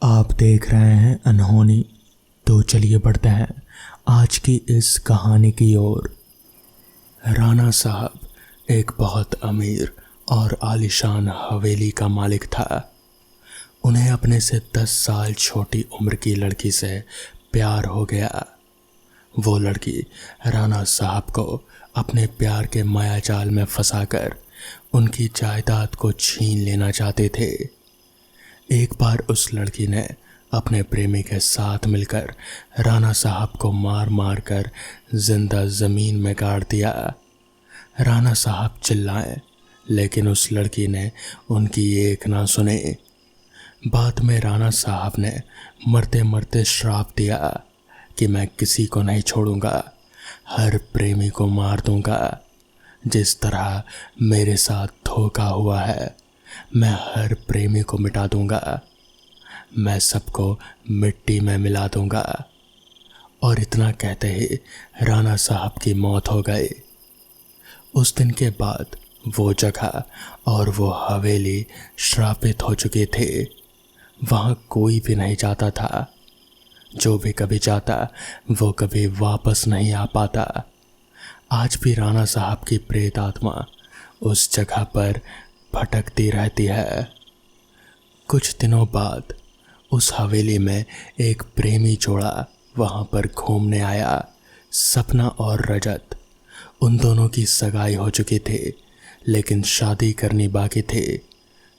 आप देख रहे हैं अनहोनी। तो चलिए बढ़ते हैं आज की इस कहानी की ओर। राणा साहब एक बहुत अमीर और आलीशान हवेली का मालिक था। उन्हें अपने से 10 साल छोटी उम्र की लड़की से प्यार हो गया। वो लड़की राणा साहब को अपने प्यार के मायाजाल में फंसाकर उनकी जायदाद को छीन लेना चाहते थे। एक बार उस लड़की ने अपने प्रेमी के साथ मिलकर राणा साहब को मार मार कर जिंदा जमीन में गाड़ दिया। राणा साहब चिल्लाए, लेकिन उस लड़की ने उनकी एक ना सुने। बाद में राणा साहब ने मरते मरते श्राप दिया कि मैं किसी को नहीं छोड़ूंगा, हर प्रेमी को मार दूंगा। जिस तरह मेरे साथ धोखा हुआ है, मैं हर प्रेमी को मिटा दूंगा। मैं सबको मिट्टी में मिला दूंगा। और इतना कहते ही राणा साहब की मौत हो गई। उस दिन के बाद वो जगह और वो हवेली श्रापित हो चुके थे। वहाँ कोई भी नहीं जाता था। जो भी कभी जाता वो कभी वापस नहीं आ पाता। आज भी राणा साहब की प्रेत आत्मा उस जगह पर भटकती रहती है। कुछ दिनों बाद उस हवेली में एक प्रेमी जोड़ा वहाँ पर घूमने आया। सपना और रजत। उन दोनों की सगाई हो चुकी थी, लेकिन शादी करनी बाकी थी।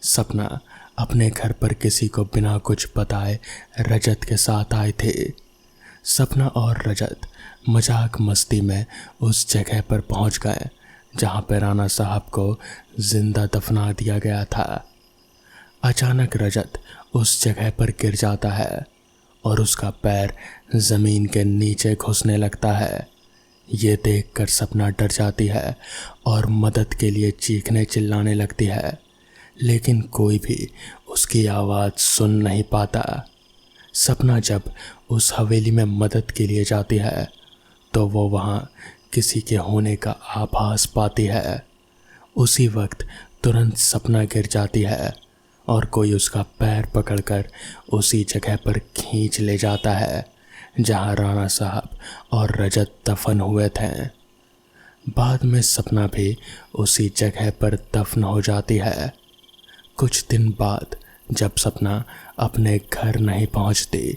सपना अपने घर पर किसी को बिना कुछ बताए रजत के साथ आए थे। सपना और रजत मजाक मस्ती में उस जगह पर पहुंच गए जहां पर राणा साहब को जिंदा दफना दिया गया था। अचानक रजत उस जगह पर गिर जाता है और उसका पैर जमीन के नीचे घुसने लगता है। ये देखकर सपना डर जाती है और मदद के लिए चीखने चिल्लाने लगती है, लेकिन कोई भी उसकी आवाज़ सुन नहीं पाता। सपना जब उस हवेली में मदद के लिए जाती है तो वो वहाँ किसी के होने का आभास पाती है। उसी वक्त तुरंत सपना गिर जाती है और कोई उसका पैर पकड़कर उसी जगह पर खींच ले जाता है जहाँ राणा साहब और रजत दफन हुए थे। बाद में सपना भी उसी जगह पर दफन हो जाती है। कुछ दिन बाद जब सपना अपने घर नहीं पहुँचती,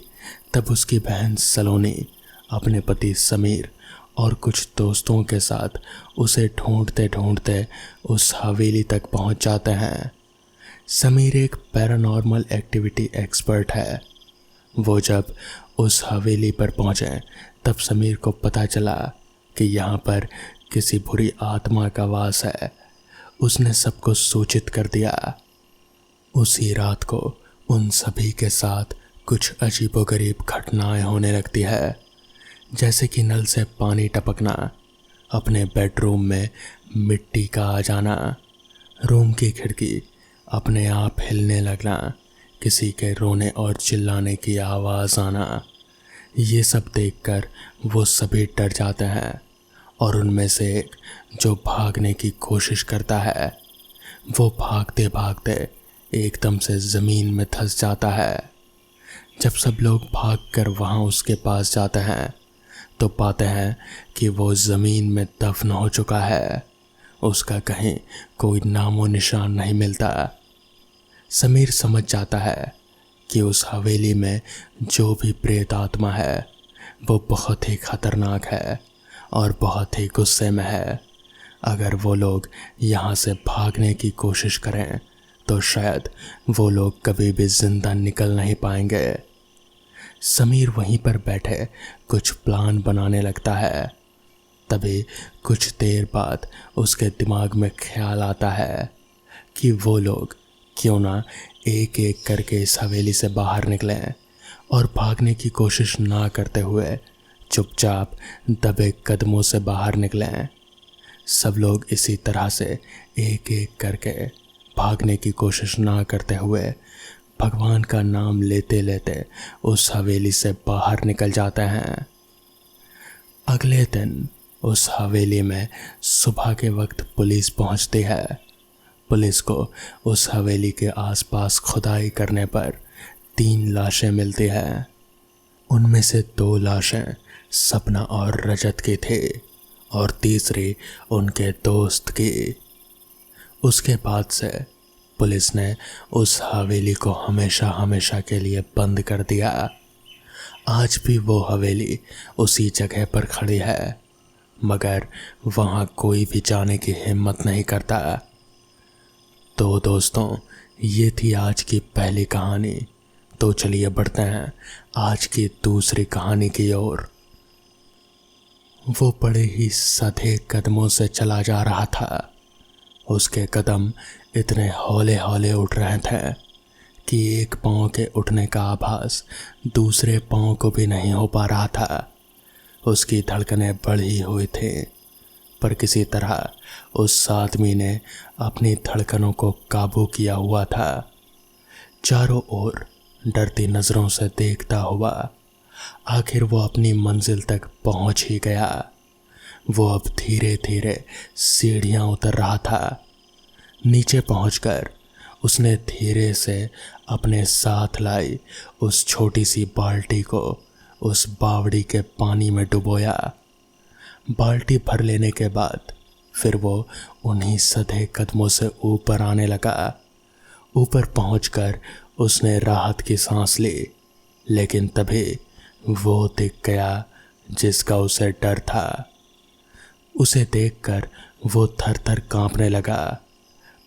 तब उसकी बहन सलोनी अपने पति समीर और कुछ दोस्तों के साथ उसे ढूंढते ढूंढते उस हवेली तक पहुंच जाते हैं। समीर एक पैरानॉर्मल एक्टिविटी एक्सपर्ट है। वो जब उस हवेली पर पहुंचे तब समीर को पता चला कि यहाँ पर किसी बुरी आत्मा का वास है। उसने सबको सूचित कर दिया। उसी रात को उन सभी के साथ कुछ अजीबोगरीब घटनाएं होने लगती है, जैसे कि नल से पानी टपकना, अपने बेडरूम में मिट्टी का आ जाना, रूम की खिड़की अपने आप हिलने लगना, किसी के रोने और चिल्लाने की आवाज़ आना। ये सब देखकर वो सभी डर जाते हैं और उनमें से एक जो भागने की कोशिश करता है, वो भागते भागते एकदम से ज़मीन में धंस जाता है। जब सब लोग भागकर वहाँ उसके पास जाते हैं तो पाते हैं कि वो ज़मीन में दफन हो चुका है। उसका कहीं कोई नामो निशान नहीं मिलता। समीर समझ जाता है कि उस हवेली में जो भी प्रेत आत्मा है वो बहुत ही खतरनाक है और बहुत ही गुस्से में है। अगर वो लोग यहाँ से भागने की कोशिश करें तो शायद वो लोग कभी भी जिंदा निकल नहीं पाएंगे। समीर वहीं पर बैठे कुछ प्लान बनाने लगता है। तभी कुछ देर बाद उसके दिमाग में ख्याल आता है कि वो लोग क्यों ना एक एक करके इस हवेली से बाहर निकलें और भागने की कोशिश ना करते हुए चुपचाप दबे कदमों से बाहर निकलें। सब लोग इसी तरह से एक एक करके भागने की कोशिश ना करते हुए भगवान का नाम लेते लेते उस हवेली से बाहर निकल जाते हैं। अगले दिन उस हवेली में सुबह के वक्त पुलिस पहुंचती है। पुलिस को उस हवेली के आसपास खुदाई करने पर 3 लाशें मिलती हैं। उनमें से 2 लाशें सपना और रजत की थे और तीसरी उनके दोस्त की। उसके बाद से पुलिस ने उस हवेली को हमेशा हमेशा के लिए बंद कर दिया। आज भी वो हवेली उसी जगह पर खड़ी है, मगर वहाँ कोई भी जाने की हिम्मत नहीं करता। तो दोस्तों, ये थी आज की पहली कहानी। तो चलिए बढ़ते हैं आज की दूसरी कहानी की ओर। वो बड़े ही सधे कदमों से चला जा रहा था। उसके कदम इतने हौले हौले उठ रहे थे कि एक पाँव के उठने का आभास दूसरे पाँव को भी नहीं हो पा रहा था। उसकी धड़कनें बढ़ी हुई थी, पर किसी तरह उस आदमी ने अपनी धड़कनों को काबू किया हुआ था। चारों ओर डरती नज़रों से देखता हुआ आखिर वो अपनी मंजिल तक पहुंच ही गया। वो अब धीरे धीरे सीढ़ियां उतर रहा था। नीचे पहुंचकर उसने धीरे से अपने साथ लाई उस छोटी सी बाल्टी को उस बावड़ी के पानी में डुबोया। बाल्टी भर लेने के बाद फिर वो उन्हीं सधे कदमों से ऊपर आने लगा। ऊपर पहुंचकर उसने राहत की सांस ली, लेकिन तभी वो दिख गया जिसका उसे डर था। उसे देखकर वो थर थर कांपने लगा,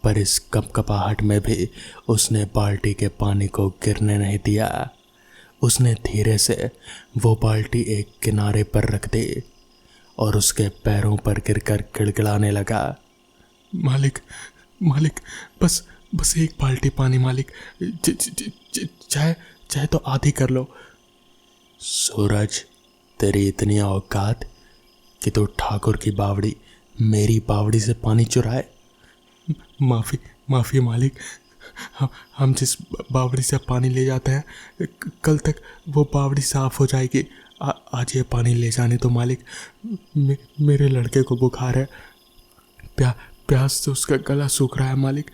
पर इस कपकपाहट में भी उसने बाल्टी के पानी को गिरने नहीं दिया। उसने धीरे से वो बाल्टी एक किनारे पर रख दी और उसके पैरों पर गिरकर गिड़गिड़ाने लगा। मालिक, मालिक, बस बस एक बाल्टी पानी मालिक, चाहे तो आधी कर लो। सूरज, तेरी इतनी औकात कि तू ठाकुर की बावड़ी मेरी बावड़ी से पानी चुराए? माफ़ी मालिक, हम जिस बावड़ी से पानी ले जाते हैं कल तक वो बावड़ी साफ़ हो जाएगी। आज ये पानी ले जाने तो मालिक। मेरे लड़के को बुखार है, प्यास से उसका गला सूख रहा है मालिक।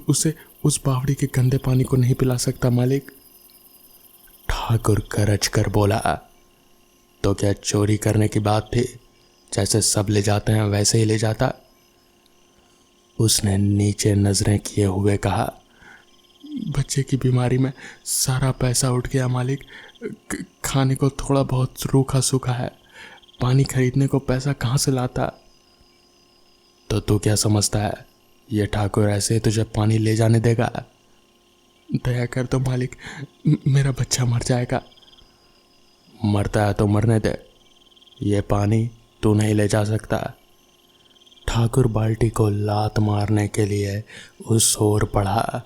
उसे उस बावड़ी के गंदे पानी को नहीं पिला सकता मालिक। ठाकुर गरज कर बोला, तो क्या चोरी करने की बात थी? जैसे सब ले जाते हैं वैसे ही ले जाता। उसने नीचे नजरें किए हुए कहा, बच्चे की बीमारी में सारा पैसा उठ गया मालिक। खाने को थोड़ा बहुत रूखा सूखा है, पानी खरीदने को पैसा कहाँ से लाता? तो तू क्या समझता है ये ठाकुर ऐसे तुझे पानी ले जाने देगा? दया कर दो मालिक, मेरा बच्चा मर जाएगा। मरता है तो मरने दे, ये पानी तू नहीं ले जा सकता। ठाकुर बाल्टी को लात मारने के लिए उस ओर बढ़ा।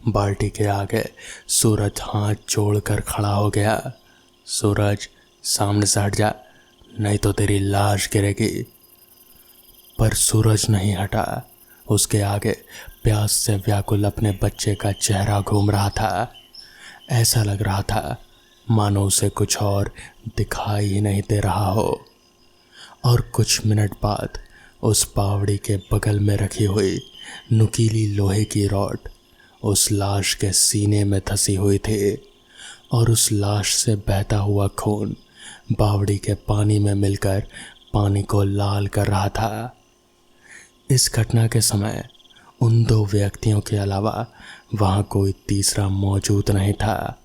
बाल्टी के आगे सूरज हाथ जोड़कर खड़ा हो गया। सूरज, सामने से हट जा, नहीं तो तेरी लाश गिरेगी। पर सूरज नहीं हटा। उसके आगे प्यास से व्याकुल अपने बच्चे का चेहरा घूम रहा था। ऐसा लग रहा था मानो उसे कुछ और दिखाई ही नहीं दे रहा हो। और कुछ मिनट बाद उस बावड़ी के बगल में रखी हुई नुकीली लोहे की रॉड उस लाश के सीने में धंसी हुई थी और उस लाश से बहता हुआ खून बावड़ी के पानी में मिलकर पानी को लाल कर रहा था। इस घटना के समय उन 2 व्यक्तियों के अलावा वहाँ कोई तीसरा मौजूद नहीं था।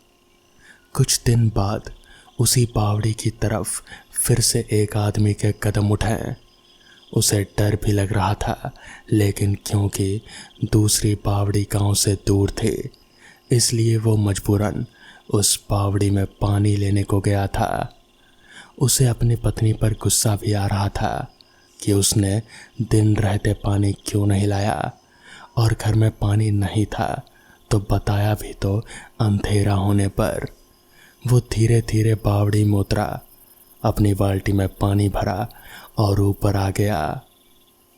कुछ दिन बाद उसी बावड़ी की तरफ फिर से एक आदमी के कदम उठे। उसे डर भी लग रहा था, लेकिन क्योंकि दूसरी बावड़ी गांव से दूर थी, इसलिए वो मजबूरन उस बावड़ी में पानी लेने को गया था। उसे अपनी पत्नी पर गुस्सा भी आ रहा था कि उसने दिन रहते पानी क्यों नहीं लाया, और घर में पानी नहीं था तो बताया भी तो अंधेरा होने पर। वो धीरे धीरे बावड़ी में उतरा, अपनी बाल्टी में पानी भरा और ऊपर आ गया।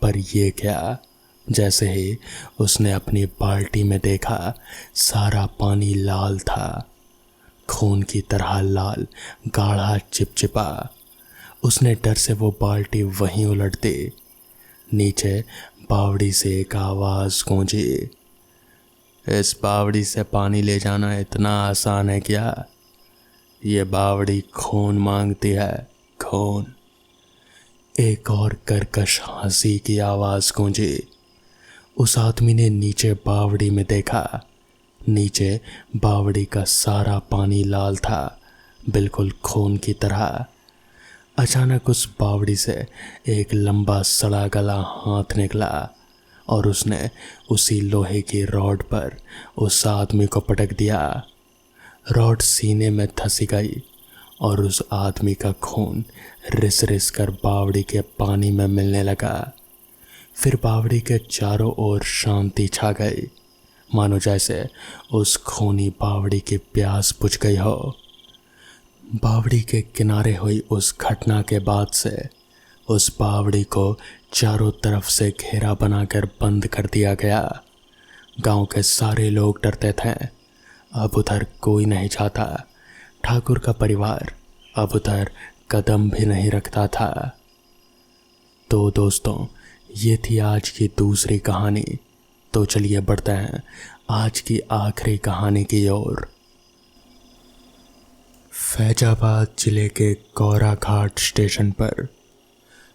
पर ये क्या, जैसे ही उसने अपनी बाल्टी में देखा सारा पानी लाल था, खून की तरह लाल, गाढ़ा, चिपचिपा। उसने डर से वो बाल्टी वहीं उलट दी। नीचे बावड़ी से एक आवाज़ गूंजी, इस बावड़ी से पानी ले जाना इतना आसान है क्या? ये बावड़ी खून मांगती है, खून। एक और कर्कश हंसी की आवाज गूंजी। उस आदमी ने नीचे बावड़ी में देखा। नीचे बावड़ी का सारा पानी लाल था, बिल्कुल खून की तरह। अचानक उस बावड़ी से एक लंबा सड़ा गला हाथ निकला और उसने उसी लोहे की रॉड पर उस आदमी को पटक दिया। रॉड सीने में धंसी गई और उस आदमी का खून रिस रिस कर बावड़ी के पानी में मिलने लगा। फिर बावड़ी के चारों ओर शांति छा गई, मानो जैसे उस खूनी बावड़ी की प्यास बुझ गई हो। बावड़ी के किनारे हुई उस घटना के बाद से उस बावड़ी को चारों तरफ से घेरा बनाकर बंद कर दिया गया। गांव के सारे लोग डरते थे। अब उधर कोई नहीं जाता। ठाकुर का परिवार अब उधर कदम भी नहीं रखता था। तो दोस्तों, ये थी आज की दूसरी कहानी। तो चलिए बढ़ते हैं आज की आखिरी कहानी की ओर। फैजाबाद जिले के गौरा घाट स्टेशन पर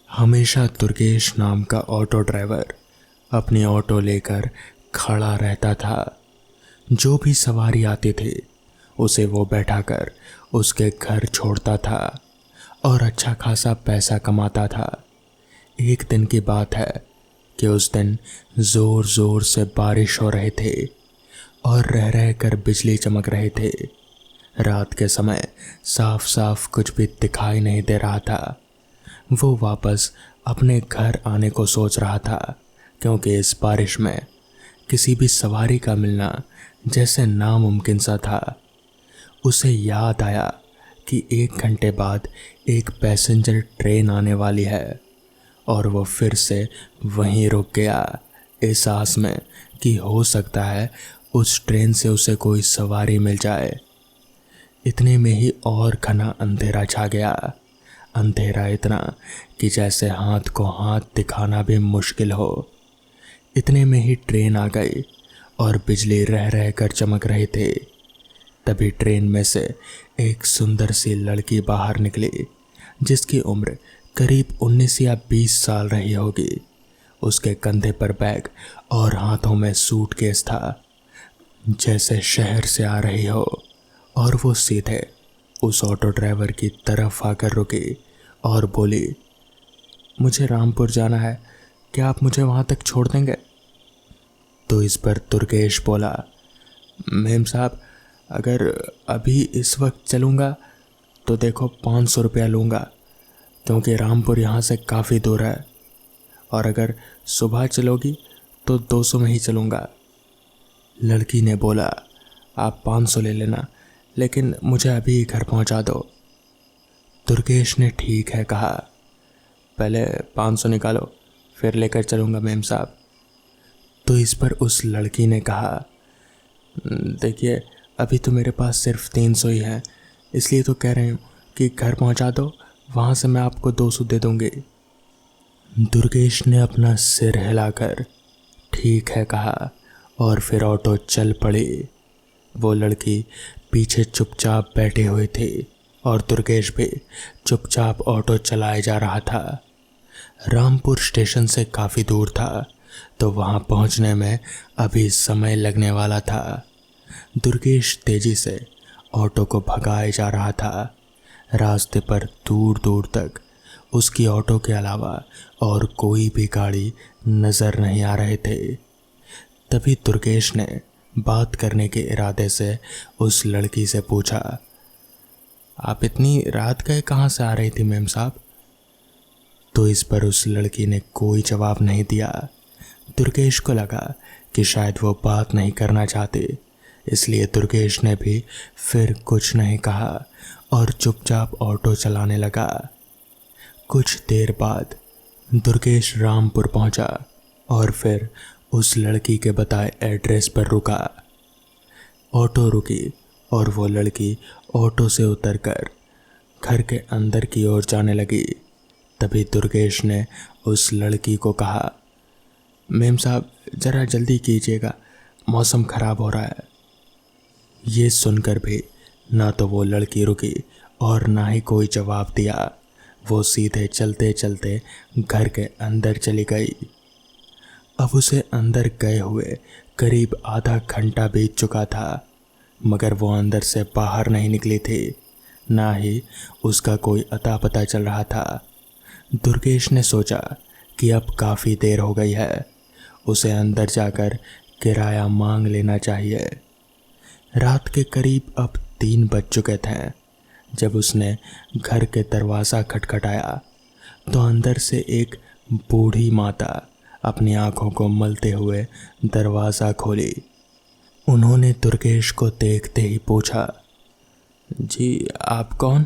हमेशा दुर्गेश नाम का ऑटो ड्राइवर अपनी ऑटो लेकर खड़ा रहता था। जो भी सवारी आती थी उसे वो बैठाकर उसके घर छोड़ता था और अच्छा खासा पैसा कमाता था। एक दिन की बात है कि उस दिन ज़ोर ज़ोर से बारिश हो रही थी और रह रह कर बिजली चमक रहे थे। रात के समय साफ साफ कुछ भी दिखाई नहीं दे रहा था। वो वापस अपने घर आने को सोच रहा था, क्योंकि इस बारिश में किसी भी सवारी का मिलना जैसे नामुमकिन सा था। उसे याद आया कि 1 घंटे बाद एक पैसेंजर ट्रेन आने वाली है और वो फिर से वहीं रुक गया, इस आस में कि हो सकता है उस ट्रेन से उसे कोई सवारी मिल जाए। इतने में ही और घना अंधेरा छा गया। अंधेरा इतना कि जैसे हाथ को हाथ दिखाना भी मुश्किल हो। इतने में ही ट्रेन आ गई और बिजली रह रह कर चमक रही थी। तभी ट्रेन में से एक सुंदर सी लड़की बाहर निकली, जिसकी उम्र करीब 19 या 20 साल रही होगी। उसके कंधे पर बैग और हाथों में सूटकेस था, जैसे शहर से आ रही हो। और वो सीधे उस ऑटो ड्राइवर की तरफ आकर रुकी और बोली, मुझे रामपुर जाना है, क्या आप मुझे वहाँ तक छोड़ देंगे? तो इस पर दुर्गेश बोला, मेम साहब, अगर अभी इस वक्त चलूँगा तो देखो 500 रुपया लूँगा, क्योंकि रामपुर यहाँ से काफ़ी दूर है, और अगर सुबह चलोगी तो 200 में ही चलूँगा। लड़की ने बोला, आप 500 ले लेना, लेकिन मुझे अभी घर पहुंचा दो। दुर्गेश ने ठीक है कहा, पहले 500 निकालो, फिर लेकर चलूँगा मेम साहब। तो इस पर उस लड़की ने कहा, देखिए अभी तो मेरे पास सिर्फ 300 ही है, इसलिए तो कह रही हूँ कि घर पहुंचा दो, वहाँ से मैं आपको 200 दे दूँगी। दुर्गेश ने अपना सिर हिलाकर ठीक है कहा और फिर ऑटो चल पड़ी। वो लड़की पीछे चुपचाप बैठी हुई थी और दुर्गेश भी चुपचाप ऑटो चलाए जा रहा था। रामपुर स्टेशन से काफ़ी दूर था, तो वहाँ पहुँचने में अभी समय लगने वाला था। दुर्गेश तेजी से ऑटो को भगाए जा रहा था। रास्ते पर दूर दूर तक उसकी ऑटो के अलावा और कोई भी गाड़ी नज़र नहीं आ रहे थे। तभी दुर्गेश ने बात करने के इरादे से उस लड़की से पूछा, आप इतनी रात गए कहाँ से आ रही थी मेम साहब? तो इस पर उस लड़की ने कोई जवाब नहीं दिया। दुर्गेश को लगा कि शायद वो बात नहीं करना चाहती, इसलिए दुर्गेश ने भी फिर कुछ नहीं कहा और चुपचाप ऑटो चलाने लगा। कुछ देर बाद दुर्गेश रामपुर पहुंचा और फिर उस लड़की के बताए एड्रेस पर रुका। ऑटो रुकी और वो लड़की ऑटो से उतरकर घर के अंदर की ओर जाने लगी। तभी दुर्गेश ने उस लड़की को कहा, मेम साहब ज़रा जल्दी कीजिएगा, मौसम खराब हो रहा है। ये सुनकर भी ना तो वो लड़की रुकी और ना ही कोई जवाब दिया। वो सीधे चलते चलते घर के अंदर चली गई। अब उसे अंदर गए हुए करीब आधा घंटा बीत चुका था, मगर वो अंदर से बाहर नहीं निकली थी, ना ही उसका कोई अता पता चल रहा था। दुर्गेश ने सोचा कि अब काफ़ी देर हो गई है, उसे अंदर जाकर किराया मांग लेना चाहिए। रात के करीब अब 3 बज चुके थे जब उसने घर के दरवाज़ा खटखटाया तो अंदर से एक बूढ़ी माता अपनी आंखों को मलते हुए दरवाज़ा खोली। उन्होंने दुर्गेश को देखते ही पूछा, जी आप कौन?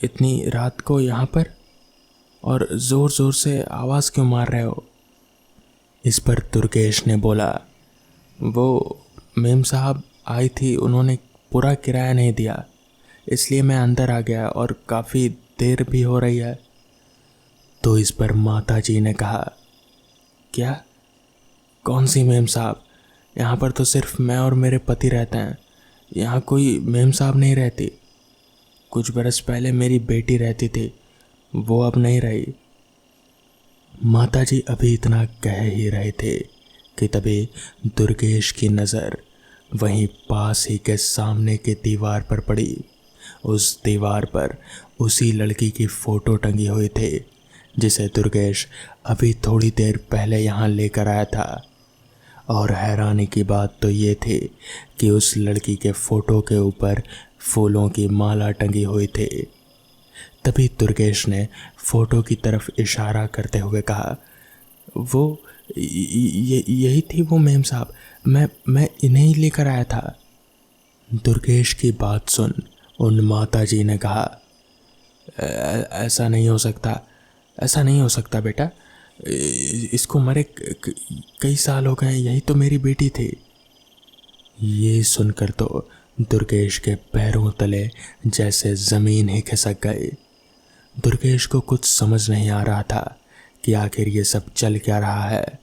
इतनी रात को यहाँ पर, और ज़ोर ज़ोर से आवाज़ क्यों मार रहे हो? इस पर दुर्गेश ने बोला, वो मेम साहब आई थी, उन्होंने पूरा किराया नहीं दिया, इसलिए मैं अंदर आ गया और काफ़ी देर भी हो रही है। तो इस पर माता जी ने कहा, क्या? कौन सी मेम साहब? यहाँ पर तो सिर्फ मैं और मेरे पति रहते हैं, यहाँ कोई मेम साहब नहीं रहती। कुछ बरस पहले मेरी बेटी रहती थी, वो अब नहीं रही। माता जी अभी इतना कह ही रहे थे कि तभी दुर्गेश की नज़र वहीं पास ही के सामने की दीवार पर पड़ी। उस दीवार पर उसी लड़की की फ़ोटो टंगी हुई थी जिसे दुर्गेश अभी थोड़ी देर पहले यहाँ लेकर आया था। और हैरानी की बात तो ये थी कि उस लड़की के फ़ोटो के ऊपर फूलों की माला टंगी हुई थी। तभी दुर्गेश ने फ़ोटो की तरफ इशारा करते हुए कहा, वो यही थी वो मेम साहब, मैं इन्हें ही लेकर आया था। दुर्गेश की बात सुन उन माता जी ने कहा, ऐसा नहीं हो सकता, ऐसा नहीं हो सकता बेटा, इसको मरे कई साल हो गए, यही तो मेरी बेटी थी। ये सुनकर तो दुर्गेश के पैरों तले जैसे ज़मीन ही खिसक गई। दुर्गेश को कुछ समझ नहीं आ रहा था कि आखिर ये सब चल क्या रहा है।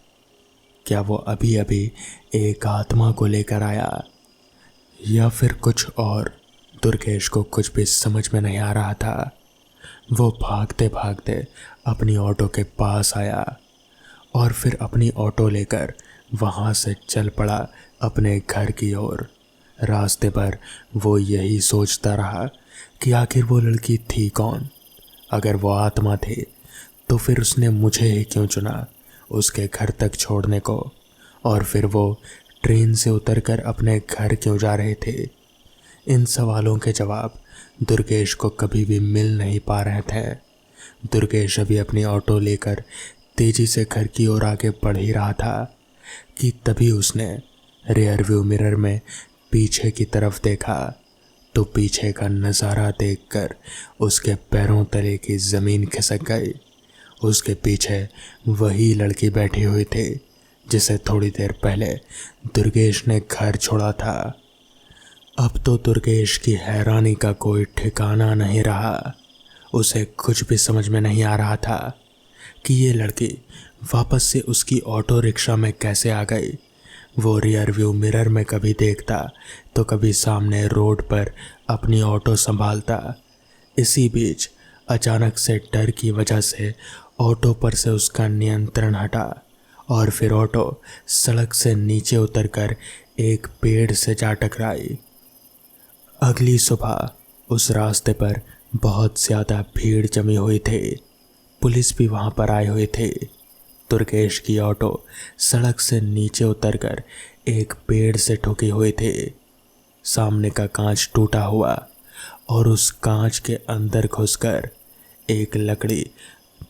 क्या वो अभी अभी एक आत्मा को लेकर आया या फिर कुछ और? दुर्गेश को कुछ भी समझ में नहीं आ रहा था। वो भागते भागते अपनी ऑटो के पास आया और फिर अपनी ऑटो लेकर वहाँ से चल पड़ा अपने घर की ओर। रास्ते पर वो यही सोचता रहा कि आखिर वो लड़की थी कौन? अगर वो आत्मा थी तो फिर उसने मुझे ही क्यों चुना उसके घर तक छोड़ने को? और फिर वो ट्रेन से उतरकर अपने घर क्यों जा रहे थे? इन सवालों के जवाब दुर्गेश को कभी भी मिल नहीं पा रहे थे। दुर्गेश अभी अपनी ऑटो लेकर तेजी से घर की ओर आगे बढ़ ही रहा था कि तभी उसने रियर व्यू मिरर में पीछे की तरफ देखा तो पीछे का नज़ारा देखकर उसके पैरों तले की ज़मीन खिसक गई। उसके पीछे वही लड़की बैठी हुई थी जिसे थोड़ी देर पहले दुर्गेश ने घर छोड़ा था। अब तो दुर्गेश की हैरानी का कोई ठिकाना नहीं रहा। उसे कुछ भी समझ में नहीं आ रहा था कि ये लड़की वापस से उसकी ऑटो रिक्शा में कैसे आ गई। वो रियर व्यू मिरर में कभी देखता तो कभी सामने रोड पर अपनी ऑटो संभालता। इसी बीच अचानक से डर की वजह से ऑटो पर से उसका नियंत्रण हटा और फिर ऑटो सड़क से नीचे उतरकर एक पेड़ से जा टकराई। अगली सुबह उस रास्ते पर बहुत ज़्यादा भीड़ जमी हुई थी। पुलिस भी वहाँ पर आए हुए थे। दुर्गेश की ऑटो सड़क से नीचे उतरकर एक पेड़ से ठुकी हुई थी। सामने का कांच टूटा हुआ और उस कांच के अंदर घुसकर एक लकड़ी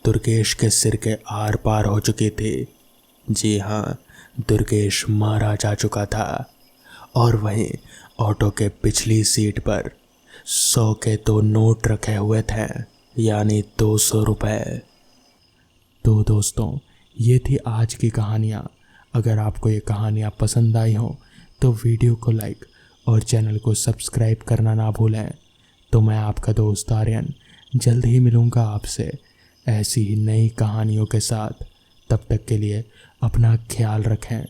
दुर्गेश के सिर के आर पार हो चुकी थी। जी हाँ, दुर्गेश मारा जा चुका था और वहीं ऑटो के पिछली सीट पर 100 के 2 नोट रखे हुए थे, यानी 200 रुपये। तो दोस्तों, ये थी आज की कहानियाँ। अगर आपको ये कहानियाँ पसंद आई हों तो वीडियो को लाइक और चैनल को सब्सक्राइब करना ना भूलें। तो मैं आपका दोस्त आर्यन जल्द ही मिलूँगा आपसे ऐसी ही नई कहानियों के साथ। तब तक के लिए अपना ख्याल रखें।